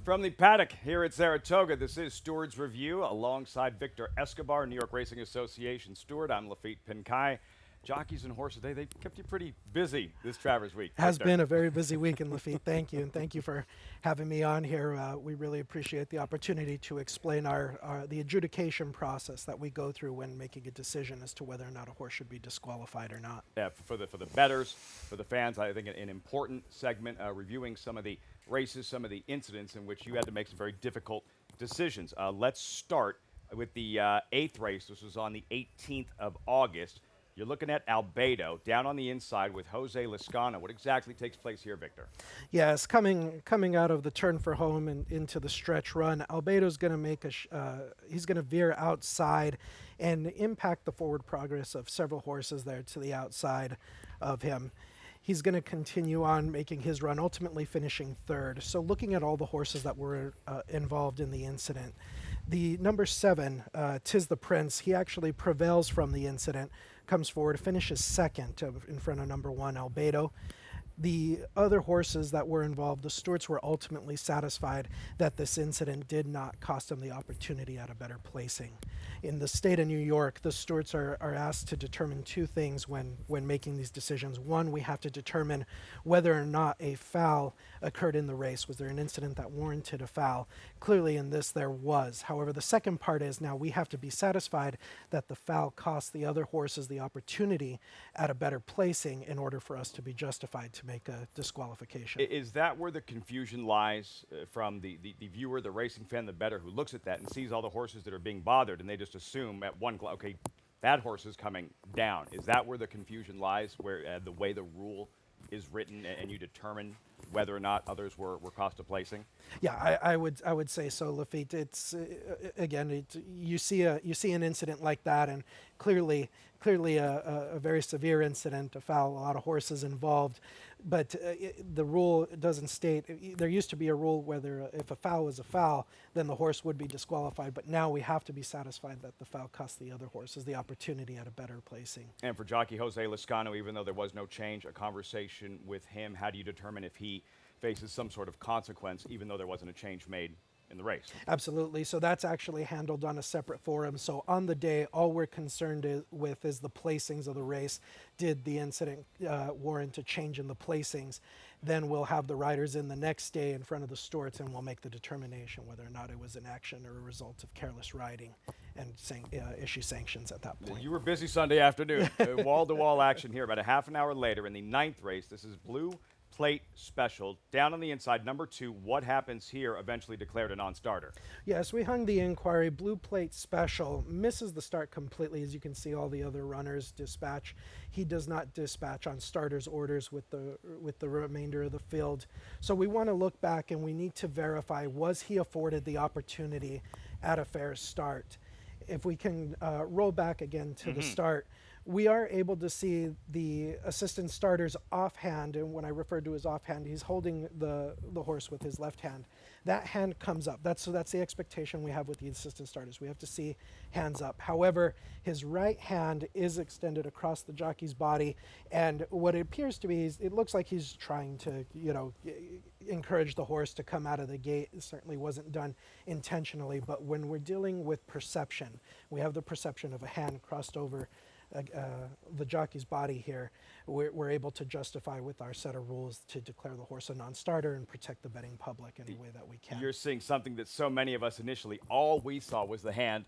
From the paddock here at Saratoga, this is Stewards Review alongside Victor Escobar, New York Racing Association steward. I'm Lafitte Pinkai. Jockeys and horses, they kept you pretty busy this Travers week. Has Victor. been a very busy week in Lafitte. Thank you, and thank you for having me on here. We really appreciate the opportunity to explain the adjudication process that we go through when making a decision as to whether or not a horse should be disqualified or not. Yeah, for the bettors, for the fans, I think an important segment, reviewing some of the races, some of the incidents in which you had to make some very difficult decisions. Let's start with the 8th race. This was on the 18th of August. You're looking at Albedo down on the inside with Jose Lascano. What exactly takes place here, Victor? Yes, coming out of the turn for home and into the stretch run, Albedo's going to make he's going to veer outside and impact the forward progress of several horses there to the outside of him. He's going to continue on making his run, ultimately finishing 3rd. So looking at all the horses that were involved in the incident, the number 7, Tis the Prince, he actually prevails from the incident, comes forward, finishes 2nd in front of number 1, Albedo. The other horses that were involved, the stewards, were ultimately satisfied that this incident did not cost them the opportunity at a better placing. In the state of New York, the stewards are asked to determine 2 things when making these decisions. One, we have to determine whether or not a foul occurred in the race. Was there an incident that warranted a foul? Clearly in this there was. However, the second part is now we have to be satisfied that the foul cost the other horses the opportunity at a better placing in order for us to be justified to make a disqualification. Is that where the confusion lies from the viewer, the racing fan, the bettor who looks at that and sees all the horses that are being bothered and they just assume at one glance, okay, that horse is coming down? Is that where the confusion lies, where the way the rule is written and you determine whether or not others were cost of placing? Yeah, I would say so, Lafitte. It's again, you see an incident like that, and clearly a very severe incident, a foul, a lot of horses involved. But the rule doesn't state. There used to be a rule whether if a foul was a foul, then the horse would be disqualified. But now we have to be satisfied that the foul cost the other horses the opportunity at a better placing. And for jockey Jose Lascano, even though there was no change, a conversation with him, how do you determine if he faces some sort of consequence, even though there wasn't a change made in the race? Absolutely. So that's actually handled on a separate forum. So on the day, all we're concerned with is the placings of the race. Did the incident warrant a change in the placings? Then we'll have the riders in the next day in front of the stewards, and we'll make the determination whether or not it was an action or a result of careless riding, and issue sanctions at that point. You were busy Sunday afternoon. Wall-to-wall action here. About a half an hour later in the 9th race, this is Blue Plate Special. Down on the inside, number 2, what happens here, eventually declared a non-starter? Yes, we hung the inquiry. Blue Plate Special misses the start completely. As you can see, all the other runners dispatch. He does not dispatch on starters orders with the remainder of the field. So we want to look back and we need to verify, was he afforded the opportunity at a fair start? If we can roll back again to the start, we are able to see the assistant starter's offhand, and when I refer to his offhand, he's holding the horse with his left hand. That hand comes up. That's the expectation we have with the assistant starters. We have to see hands up. However, his right hand is extended across the jockey's body, and what it appears to be is it looks like he's trying to, encourage the horse to come out of the gate. It certainly wasn't done intentionally, but when we're dealing with perception, we have the perception of a hand crossed over the jockey's body here. We're able to justify with our set of rules to declare the horse a non-starter and protect the betting public in a way that we can. You're seeing something that so many of us initially, all we saw was the hand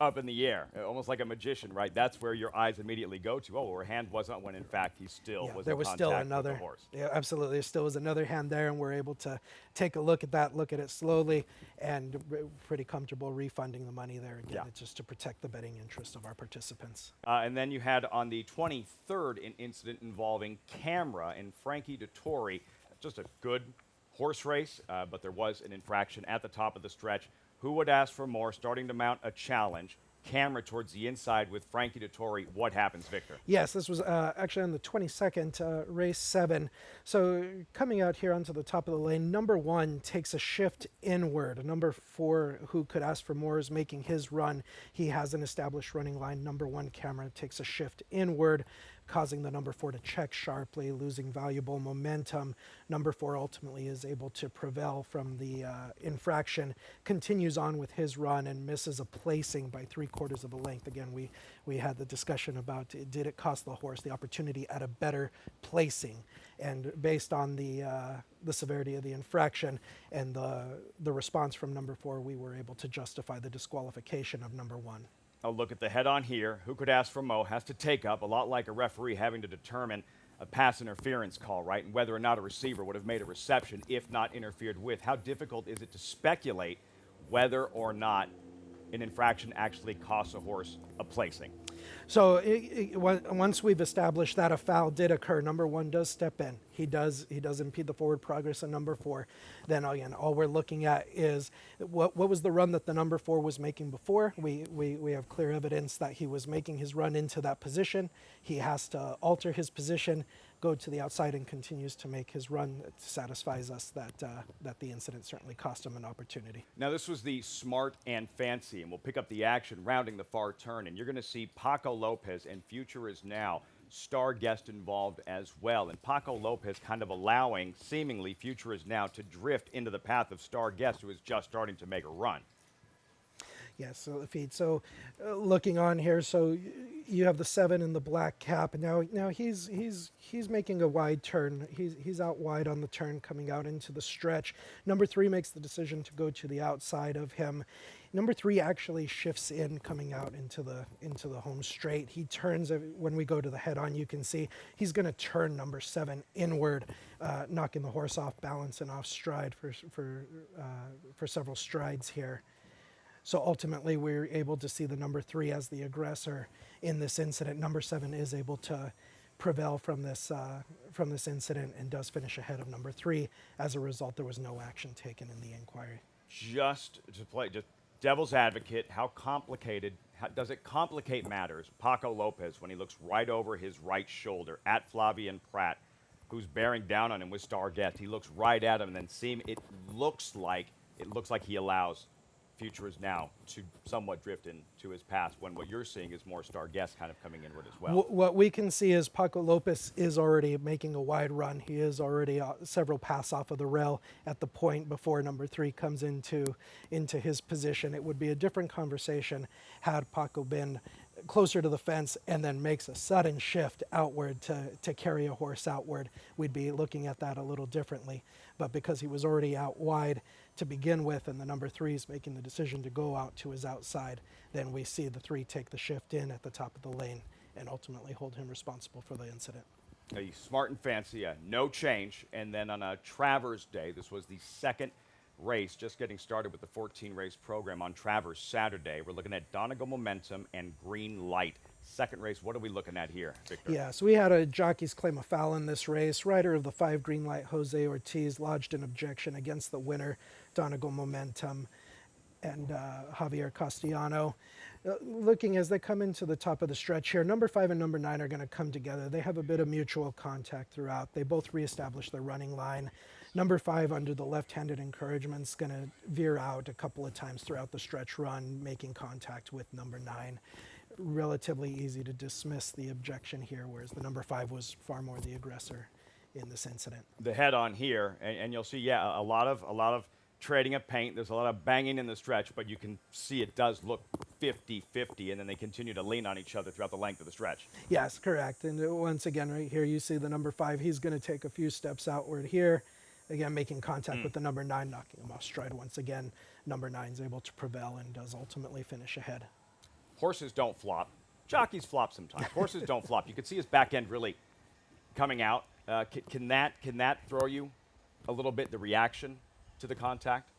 up in the air, almost like a magician, right? That's where your eyes immediately go to. Oh, her hand wasn't, when in fact he still was there in was contact still with another the horse. Yeah, absolutely. There still was another hand there, and we're able to take a look at that, look at it slowly, and pretty comfortable refunding the money there again. It's just to protect the betting interest of our participants. And then you had on the 23rd an incident involving Camera and Frankie Dettori. Just a good horse race, but there was an infraction at the top of the stretch. Who would ask for more, starting to mount a challenge? Camera towards the inside with Frankie Dettori. What happens, Victor? Yes, this was actually on the 22nd, race 7. So coming out here onto the top of the lane, number 1 takes a shift inward. Number 4, who could ask for more, is making his run. He has an established running line. Number 1, Camera, takes a shift inward. causing the number 4 to check sharply, losing valuable momentum. Number 4 ultimately is able to prevail from the infraction, continues on with his run and misses a placing by 3/4 of a length. Again, we had the discussion about did it cost the horse the opportunity at a better placing, and based on the severity of the infraction and the response from number 4, we were able to justify the disqualification of number 1. Oh, look at the head on here. Who could ask for Mo? Has to take up, a lot like a referee having to determine a pass interference call, right? And whether or not a receiver would have made a reception if not interfered with. How difficult is it to speculate whether or not an infraction actually costs a horse a placing? So once we've established that a foul did occur, number 1 does step in. He does impede the forward progress of number 4. Then again, all we're looking at is what was the run that the number 4 was making before. We have clear evidence that he was making his run into that position. He has to alter his position, go to the outside, and continues to make his run. It satisfies us that the incident certainly cost him an opportunity. Now, this was the smart and fancy, and we'll pick up the action rounding the far turn, and you're going to see Paco Lopez and Future Is Now star guest involved as well. And Paco Lopez kind of allowing, seemingly, Future Is Now to drift into the path of star guest, who is just starting to make a run. Yes, so the feed. So looking on here, so you have the 7 in the black cap. Now he's making a wide turn. He's out wide on the turn, coming out into the stretch. Number 3 makes the decision to go to the outside of him. Number 3 actually shifts in, coming out into the home straight. He turns, when we go to the head on, you can see he's going to turn number 7 inward, knocking the horse off balance and off stride for several strides here. So ultimately, we're able to see the number 3 as the aggressor in this incident. Number 7 is able to prevail from this incident and does finish ahead of number 3. As a result, there was no action taken in the inquiry. Just to play, just devil's advocate, how complicated, does it complicate matters? Paco Lopez, when he looks right over his right shoulder at Flavien Prat, who's bearing down on him with star guest, he looks right at him, and then it looks like he allows Future Is Now to somewhat drift into his path, when what you're seeing is more star guest kind of coming inward as well. What we can see is Paco Lopez is already making a wide run. He is already several pass off of the rail at the point before number 3 comes into his position. It would be a different conversation had Paco been closer to the fence and then makes a sudden shift outward to carry a horse outward. We'd be looking at that a little differently. But because he was already out wide to begin with, and the number 3 is making the decision to go out to his outside, then we see the 3 take the shift in at the top of the lane and ultimately hold him responsible for the incident. Smart and fancy, no change. And then on a Travers day, this was the second race, just getting started with the 14-race program on Travers Saturday. We're looking at Donegal Momentum and Green Light. Second race, what are we looking at here, Victor? Yeah, so we had a jockey's claim a foul in this race. Rider of the 5 Green Light, Jose Ortiz, lodged an objection against the winner, Donegal Momentum, and Javier Castellano. Looking as they come into the top of the stretch here, number 5 and number 9 are going to come together. They have a bit of mutual contact throughout. They both reestablish their running line. Number 5, under the left-handed encouragement, is going to veer out a couple of times throughout the stretch run, making contact with number 9. Relatively easy to dismiss the objection here, whereas the number 5 was far more the aggressor in this incident. The head on here, and you'll see, a lot of trading of paint. There's a lot of banging in the stretch, but you can see it does look 50-50, and then they continue to lean on each other throughout the length of the stretch. Yes, correct. And once again, right here, you see the number 5. He's going to take a few steps outward here. Again, making contact with the number 9, knocking him off stride once again. Number 9 is able to prevail and does ultimately finish ahead. Horses don't flop. Jockeys flop sometimes. Horses don't flop. You can see his back end really coming out. Can that throw you a little bit, the reaction to the contact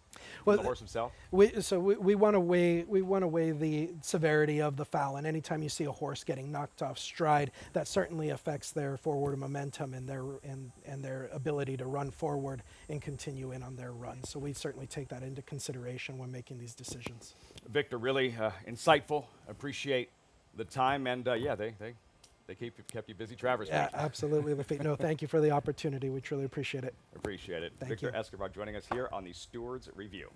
from the horse himself? We want to weigh the severity of the foul, and anytime you see a horse getting knocked off stride, that certainly affects their forward momentum and their ability to run forward and continue in on their run. So we certainly take that into consideration when making these decisions. Victor, really insightful. Appreciate the time, and they kept you busy, Travers. Yeah, absolutely. No, thank you for the opportunity. We truly appreciate it. Appreciate it. Thank Victor you. Escobar joining us here on the Stewards Review.